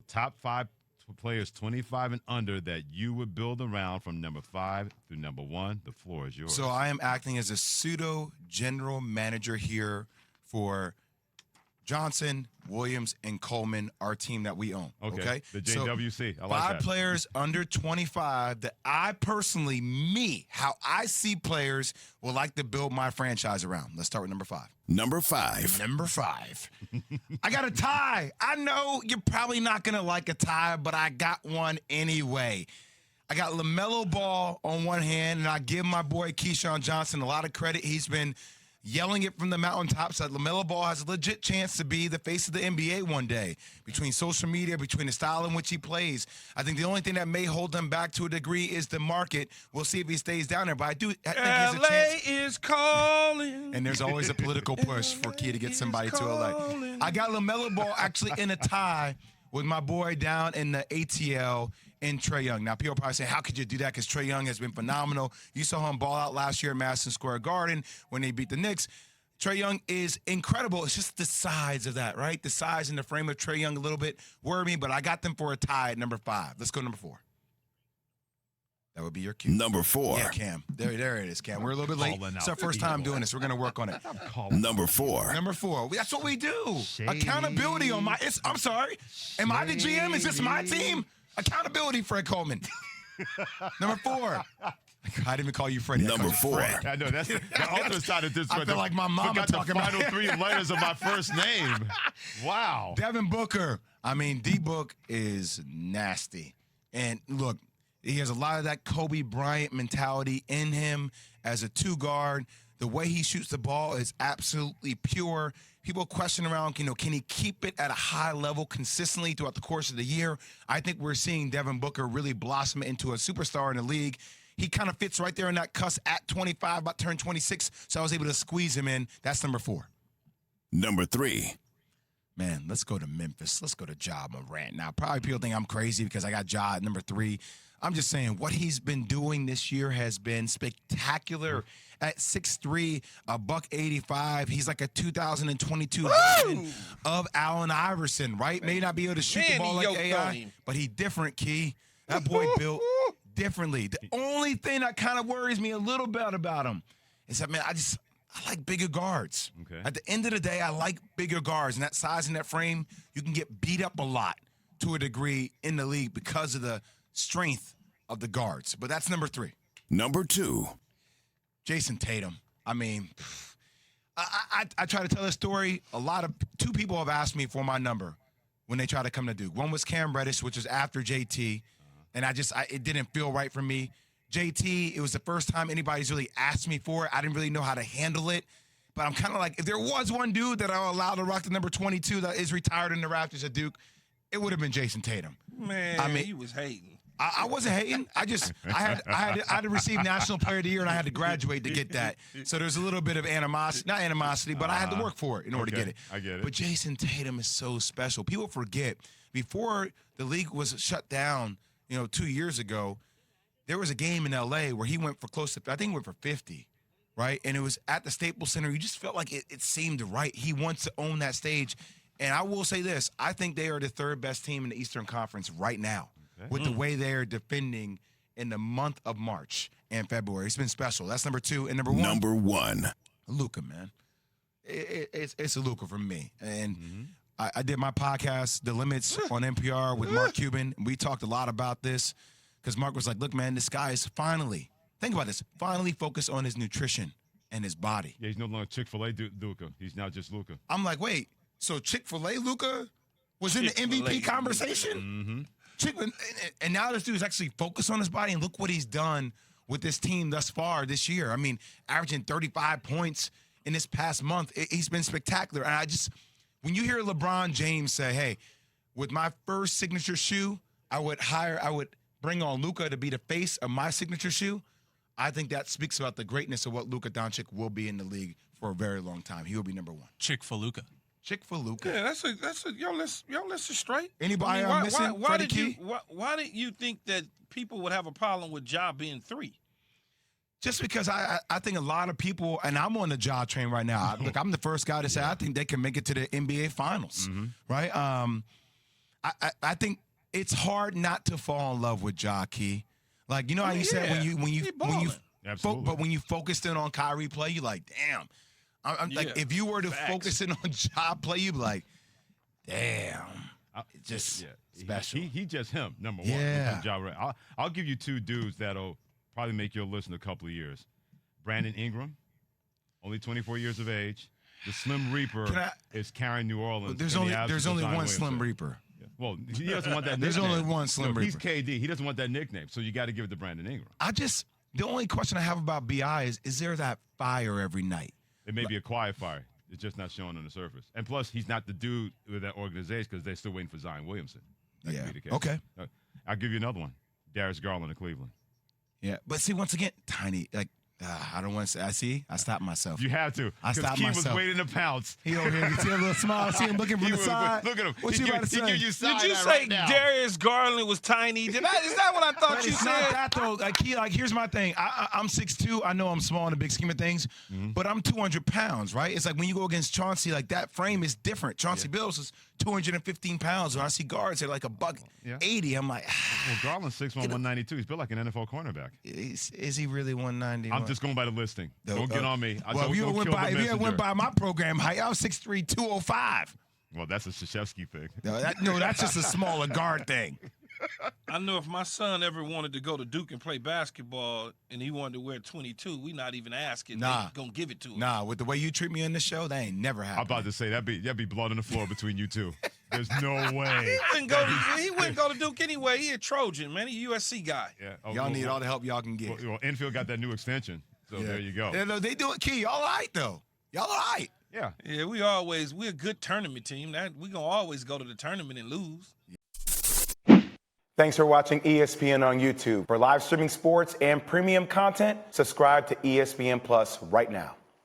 top 5 players 25 and under that you would build around from number 5 through number 1. The floor is yours. So I am acting as a pseudo general manager here for Johnson, Williams, and Coleman, our team that we own. Okay. The JWC. So I like 5 that. players under 25 that I personally, how I see players would like to build my franchise around. Let's start with number 5. Number 5. Number 5. I got a tie. I know you're probably not going to like a tie, but I got one anyway. I got LaMelo Ball on one hand, and I give my boy Keyshawn Johnson a lot of credit. He's been yelling it from the mountaintops that LaMelo Ball has a legit chance to be the face of the NBA one day. Between social media, between the style in which he plays, I think the only thing that may hold him back to a degree is the market. We'll see if he stays down there, but I think he has a chance. LA is calling. And there's always a political push for Key to get somebody to LA. I got LaMelo Ball actually in a tie with my boy down in the ATL in Trae Young. Now, people probably say, how could you do that? Because Trae Young has been phenomenal. You saw him ball out last year at Madison Square Garden when they beat the Knicks. Trae Young is incredible. It's just the size of that, right? The size and the frame of Trae Young a little bit worry me, but I got them for a tie at number 5. Let's go number 4. That would be your cue. Number 4. Yeah, Cam. There it is, Cam. We're a little bit late. It's our first time doing this. We're going to work on it. Number 4. Number 4. That's what we do. Accountability on my. I'm sorry. Am I the GM? Is this my team? Accountability, Fred Coleman. Number 4. I didn't even call you Freddie. Number 4. I know that's the other side of this. I feel like my mama talking the about final 3 letters of my first name. Wow. Devin Booker. I mean, D-Book is nasty. And look, he has a lot of that Kobe Bryant mentality in him as a 2 guard. The way he shoots the ball is absolutely pure. People question around, can he keep it at a high level consistently throughout the course of the year? I think we're seeing Devin Booker really blossom into a superstar in the league. He kind of fits right there in that cusp at 25, about to turn 26, so I was able to squeeze him in. That's number 4. Number 3. Man, let's go to Memphis. Let's go to Ja Morant. Now, probably people think I'm crazy because I got Ja at number 3. I'm just saying what he's been doing this year has been spectacular. At 6'3", $185, he's like a 2022 version of Allen Iverson, right? May not be able to shoot the ball like AI, but he different, Key. That boy built differently. The only thing that kind of worries me a little bit about him is that, man, I like bigger guards. Okay. At the end of the day, I like bigger guards. And that size and that frame, you can get beat up a lot to a degree in the league because of the strength of the guards. But that's number 3. Number 2. Jayson Tatum. I mean, I try to tell this story. 2 people have asked me for my number when they try to come to Duke. One was Cam Reddish, which was after JT, and it didn't feel right for me. JT, it was the first time anybody's really asked me for it. I didn't really know how to handle it. But I'm kind of like, if there was one dude that I allowed to rock the number 22 that is retired in the Raptors at Duke, it would have been Jayson Tatum. Man, I mean, he was hating. I wasn't hating. I had to receive National Player of the Year, and I had to graduate to get that. So there's a little bit of animosity, not animosity, but I had to work for it in order to get it. I get it. But Jayson Tatum is so special. People forget, before the league was shut down, 2 years ago, there was a game in L.A. where he went for I think he went for 50, right? And it was at the Staples Center. You just felt like it seemed right. He wants to own that stage. And I will say this, I think they are the 3rd best team in the Eastern Conference right now. With the way they're defending in the month of March and February. It's been special. That's number 2. And number 1. Number 1. Luka, man. It's a Luka for me. And I did my podcast, The Limits, on NPR with Mark Cuban. We talked a lot about this because Mark was like, look, man, this guy is finally focused on his nutrition and his body. Yeah, he's no longer Chick-fil-A Luka. He's now just Luka. I'm like, wait, so Chick-fil-A Luka was in the MVP conversation? Mm-hmm. And now this dude is actually focused on his body, and look what he's done with this team thus far this year. I mean, averaging 35 points in this past month. He's been spectacular. And when you hear LeBron James say, hey, with my first signature shoe, I would bring on Luka to be the face of my signature shoe. I think that speaks about the greatness of what Luka Dončić will be in the league for a very long time. He will be number 1. Chick-fil-Luka. Chick-fil-Luka. Yeah, that's a y'all listen straight. Anybody missing? Why did you think that people would have a problem with Ja being 3? Just because I think a lot of people, and I'm on the Ja train right now. Look, I'm the first guy to say I think they can make it to the NBA Finals, right? I think it's hard not to fall in love with Ja Key. Like, you know how you said when you Absolutely. but when you focused in on Kyrie play, you're like, damn. I'm like, if you were to focus in on Ja play, you'd be like, damn. It's just special. He just him, number one. Yeah. Ja, I'll give you two dudes that'll probably make your list in a couple of years. Brandon Ingram, only 24 years of age. The Slim Reaper is carrying New Orleans. There's only one Slim Reaper. Yeah. Well, he doesn't want that nickname. There's only one Slim Reaper. He's KD. He doesn't want that nickname, so you got to give it to Brandon Ingram. The only question I have about BI is there that fire every night? It may be a quiet fire. It's just not showing on the surface. And plus, he's not the dude with that organization because they're still waiting for Zion Williamson. That could be the case. Okay. I'll give you another one. Darius Garland of Cleveland. Yeah, but see, once again, tiny. Like, I don't want to say. I stopped myself. You have to. I stopped Keith myself. was waiting to pounce. He over here. You see a little smile. See him looking from the side. Look at him. What you about to say? Did you say Darius Garland was tiny? Is that what I thought you it's said? not that though. Like here's my thing. I'm 6'2". I know I'm small in the big scheme of things, but I'm 200 pounds, right? It's like when you go against Chauncey, like that frame is different. Chauncey Billups is 215 pounds. When I see guards, they're like $180. I'm like, well, Garland's 6'1", 192. He's built like an NFL cornerback. Is he really 190? I'm just going by the listing. Don't get on me. Well, if you went by my program height, I was 6'3", 205. Well, that's a Krzyzewski thing. No, that's just a smaller guard thing. I know if my son ever wanted to go to Duke and play basketball and he wanted to wear 22, we not even asking. Nah. They gonna give it to him. Nah, with the way you treat me on this show, that ain't never happened. I'm about to say that'd be blood on the floor between you two. There's no way. He wouldn't go to Duke anyway. He a Trojan, man. He a USC guy. Yeah. Y'all need all the help y'all can get. Well, Enfield got that new extension, so there you go. Yeah, no, they do it, Key. Y'all all right, though. Y'all all right. Yeah. Yeah, we're a good tournament team. We gonna always go to the tournament and lose. Thanks for watching ESPN on YouTube. For live streaming sports and premium content, subscribe to ESPN Plus right now.